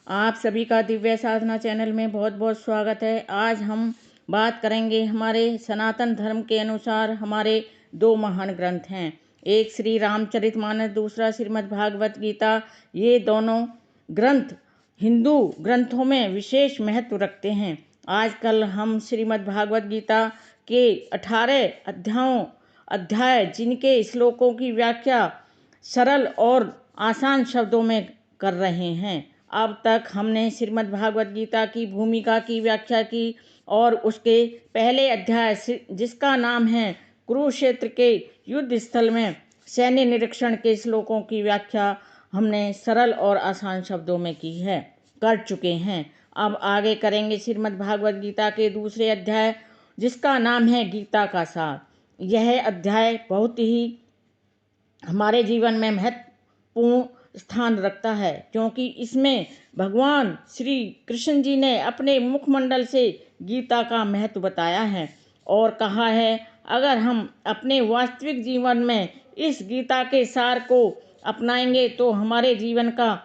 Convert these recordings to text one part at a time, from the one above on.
आप सभी का दिव्य साधना चैनल में बहुत बहुत स्वागत है। आज हम बात करेंगे हमारे सनातन धर्म के अनुसार हमारे दो महान ग्रंथ हैं। एक श्री रामचरितमानस, दूसरा श्रीमद् भागवत गीता। ये दोनों ग्रंथ हिंदू ग्रंथों में विशेष महत्व रखते हैं। आजकल हम श्रीमद् भागवत गीता के 18 अध्याय जिनके श्लोकों की व्याख्या सरल और आसान शब्दों में कर रहे हैं। अब तक हमने श्रीमद् भागवत गीता की भूमिका की व्याख्या की और उसके पहले अध्याय जिसका नाम है कुरुक्षेत्र के युद्ध स्थल में सैन्य निरीक्षण के श्लोकों की व्याख्या हमने सरल और आसान शब्दों में कर चुके हैं। अब आगे करेंगे श्रीमद् भागवत गीता के दूसरे अध्याय जिसका नाम है गीता का सार। यह अध्याय बहुत ही हमारे जीवन में महत्वपूर्ण स्थान रखता है, क्योंकि इसमें भगवान श्री कृष्ण जी ने अपने मुखमंडल से गीता का महत्व बताया है और कहा है, अगर हम अपने वास्तविक जीवन में इस गीता के सार को अपनाएंगे तो हमारे जीवन का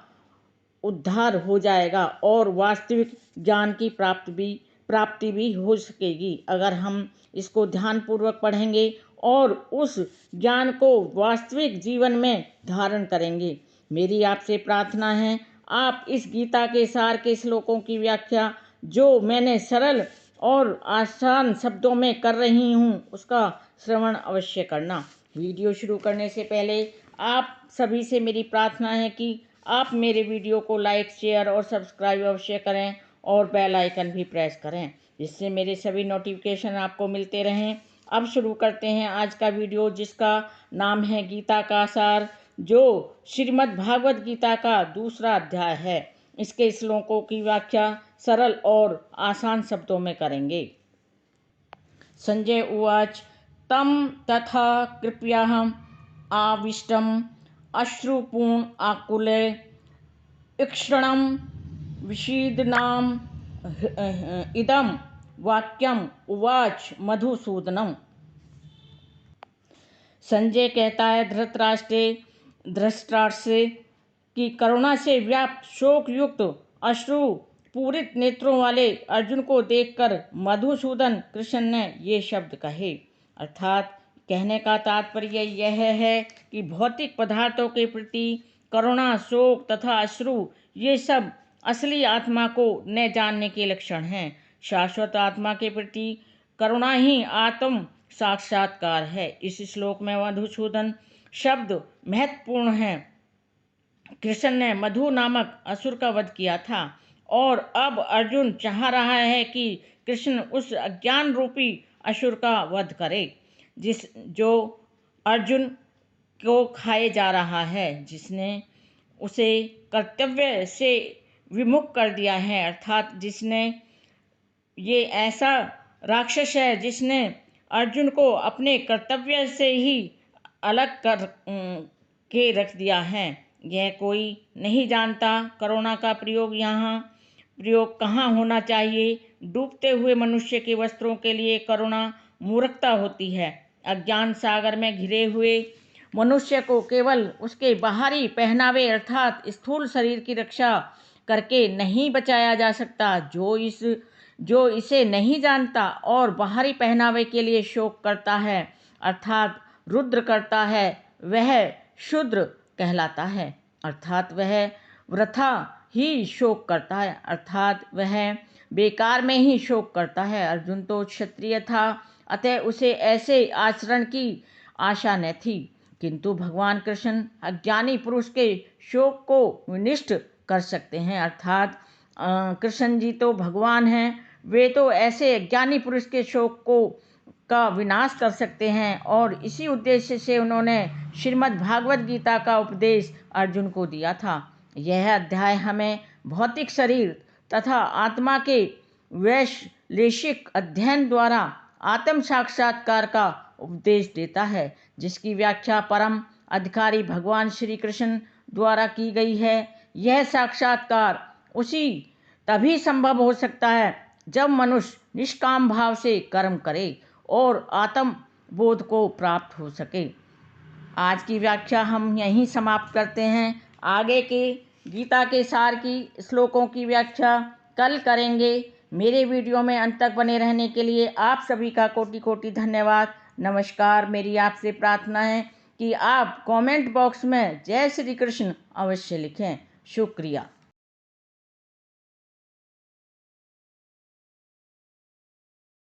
उद्धार हो जाएगा और वास्तविक ज्ञान की प्राप्ति भी हो सकेगी। अगर हम इसको ध्यानपूर्वक पढ़ेंगे और उस ज्ञान को वास्तविक जीवन में धारण करेंगे। मेरी आपसे प्रार्थना है, आप इस गीता के सार के श्लोकों की व्याख्या जो मैंने सरल और आसान शब्दों में कर रही हूँ उसका श्रवण अवश्य करना। वीडियो शुरू करने से पहले आप सभी से मेरी प्रार्थना है कि आप मेरे वीडियो को लाइक, शेयर और सब्सक्राइब अवश्य करें और बेल आइकन भी प्रेस करें, जिससे मेरे सभी नोटिफिकेशन आपको मिलते रहें। अब शुरू करते हैं आज का वीडियो जिसका नाम है गीता का सार, जो श्रीमद् भागवत गीता का दूसरा अध्याय है। इसके श्लोकों की व्याख्या सरल और आसान शब्दों में करेंगे। संजय उवाच तम तथा कृपयाहम आविष्टम अश्रुपूर्ण आकुले ईक्षणं विषीदनाम इदम वाक्यम उवाच मधुसूदनम। संजय कहता है, धृतराष्ट्र की करुणा से व्याप्त शोक युक्त अश्रु पूरित नेत्रों वाले अर्जुन को देखकर मधुसूदन कृष्ण ने ये शब्द कहे। अर्थात कहने का तात्पर्य यह है कि भौतिक पदार्थों के प्रति करुणा, शोक तथा अश्रु ये सब असली आत्मा को न जानने के लक्षण हैं। शाश्वत आत्मा के प्रति करुणा ही आत्म साक्षात्कार है। इस श्लोक में मधुसूदन शब्द महत्वपूर्ण है। कृष्ण ने मधु नामक असुर का वध किया था और अब अर्जुन चाह रहा है कि कृष्ण उस अज्ञान रूपी असुर का वध करे जो अर्जुन को खाए जा रहा है, जिसने उसे कर्तव्य से विमुख कर दिया है। अर्थात जिसने ये ऐसा राक्षस है जिसने अर्जुन को अपने कर्तव्य से ही अलग कर के रख दिया है। यह कोई नहीं जानता करुणा का प्रयोग कहाँ होना चाहिए। डूबते हुए मनुष्य के वस्त्रों के लिए करुणा मूर्खता होती है। अज्ञान सागर में घिरे हुए मनुष्य को केवल उसके बाहरी पहनावे अर्थात स्थूल शरीर की रक्षा करके नहीं बचाया जा सकता। जो इसे नहीं जानता और बाहरी पहनावे के लिए शोक करता है अर्थात रुद्र करता है, वह शूद्र कहलाता है। अर्थात वह वृथा ही शोक करता है, अर्थात वह बेकार में ही शोक करता है। अर्जुन तो क्षत्रिय था, अतः उसे ऐसे आचरण की आशा न थी, किंतु भगवान कृष्ण अज्ञानी पुरुष के शोक को विनिष्ट कर सकते हैं। अर्थात कृष्ण जी तो भगवान हैं, वे तो ऐसे अज्ञानी पुरुष के शोक का विनाश कर सकते हैं और इसी उद्देश्य से उन्होंने श्रीमद् भागवत गीता का उपदेश अर्जुन को दिया था। यह अध्याय हमें भौतिक शरीर तथा आत्मा के वैश्लेषिक अध्ययन द्वारा आत्म साक्षात्कार का उपदेश देता है, जिसकी व्याख्या परम अधिकारी भगवान श्री कृष्ण द्वारा की गई है। यह साक्षात्कार तभी संभव हो सकता है जब मनुष्य निष्काम भाव से कर्म करे और आत्म बोध को प्राप्त हो सके। आज की व्याख्या हम यहीं समाप्त करते हैं। आगे के गीता के सार की श्लोकों की व्याख्या कल करेंगे। मेरे वीडियो में अंत तक बने रहने के लिए आप सभी का कोटि कोटि धन्यवाद। नमस्कार। मेरी आपसे प्रार्थना है कि आप कमेंट बॉक्स में जय श्री कृष्ण अवश्य लिखें। शुक्रिया।